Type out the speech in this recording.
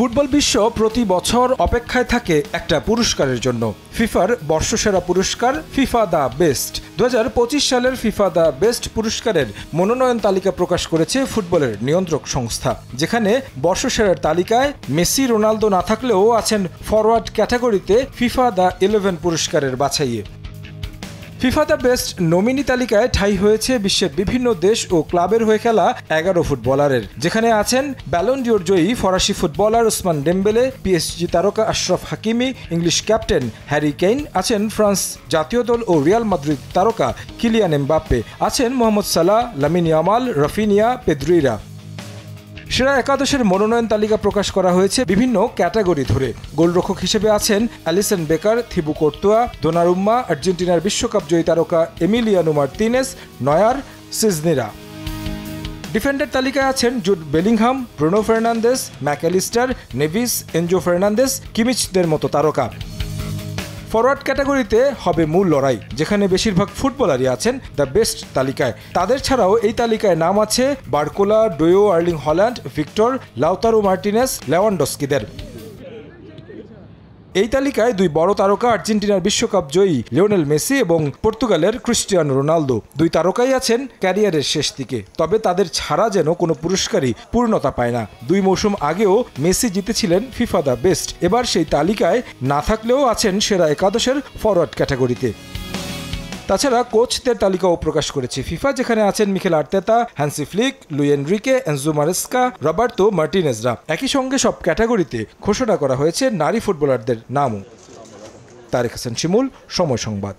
Football বিশ্ব প্রতি বছর অপেক্ষায় থাকে একটা পুরস্কারের জন্য। ফিফার বর্ষসেরা পুরস্কার ফিফা দ্য বেস্ট। 2025 সালের ফিফা দ্য বেস্ট পুরস্কারের মনোনয়ন তালিকা প্রকাশ করেছে ফুটবলের নিয়ন্ত্রক সংস্থা, যেখানে বর্ষসেরার তালিকায় মেসি রোনালদো না থাকলেও আছেন ফরওয়ার্ড ক্যাটাগরিতে ফিফা দ্য 11 পুরস্কারের বাছাইয়ে। ফিফা দ্য বেস্ট নমিনি তালিকায় ঠাঁই হয়েছে বিশ্বের বিভিন্ন দেশ ও ক্লাবের হয়ে খেলা 11 ফুটবলারের, যেখানে আছেন ব্যালন ডিওর জয়ী ফরাসি ফুটবলার ওসমান ডেম্বেলে, পিএসজি তারকা Ashraf Hakimi, English captain Harry Kane, আছেন ফ্রান্স জাতীয় দল ও রিয়াল মাদ্রিদ তারকা কিলিয়ান এমবাপ্পে, আছেন মোহাম্মদ সালাহ, লামিন ইয়ামাল, রাফিনিয়া, পেদ্রিরা। সেরা একাদশের মনোনয়ন তালিকা প্রকাশ করা হয়েছে বিভিন্ন ক্যাটাগরি ধরে। গোলরক্ষক হিসেবে আছেন অ্যালিসন বেকার, থিবু কোর্তুয়া, দোনারুম্মা, আর্জেন্টিনার বিশ্বকাপ জয়ী তারকা এমিলিয়ানো মার্তিনেস, নয়ার, সিজনিরা। ডিফেন্ডার তালিকায় আছেন Jude Bellingham, Bruno Fernandes, McAllister, Neves, Enzo Fernandes, কিমিচদের মতো তারকা। ফরওয়ার্ড ক্যাটাগরিতে হবে মূল লড়াই, যেখানে বেশিরভাগ ফুটবলারই আছেন দ্য বেস্ট তালিকায়। তাদের ছাড়াও এই তালিকায় নাম আছে Barcola, Doue, Erling Haaland, Viktor, Lautaro Martinez, লেভানডস্কিদের। এই তালিকায় দুই বড় তারকা আর্জেন্টিনার বিশ্বকাপ জয়ী লিওনেল মেসি এবং পর্তুগালের ক্রিস্টিয়ানো রোনালদো। দুই তারকাই আছেন ক্যারিয়ারের শেষ দিকে, তবে তাদের ছাড়া যেন কোনো পুরস্কারই পূর্ণতা পায় না। 2 মৌসুম আগেও মেসি জিতেছিলেন ফিফা দ্য বেস্ট, এবার সেই তালিকায় না থাকলেও আছেন সেরা একাদশের ফরওয়ার্ড ক্যাটাগরিতে। তাছাড়া কোচদের তালিকাও প্রকাশ করেছে ফিফা, যেখানে আছেন Mikel Arteta, Hansi Flick, Luis Enrique, Enzo Maresca, Roberto মার্টিনেজরা। একই সঙ্গে সব ক্যাটাগরিতে ঘোষণা করা হয়েছে নারী ফুটবলারদের নামও। তারেক হাসান শিমুল, সময় সংবাদ।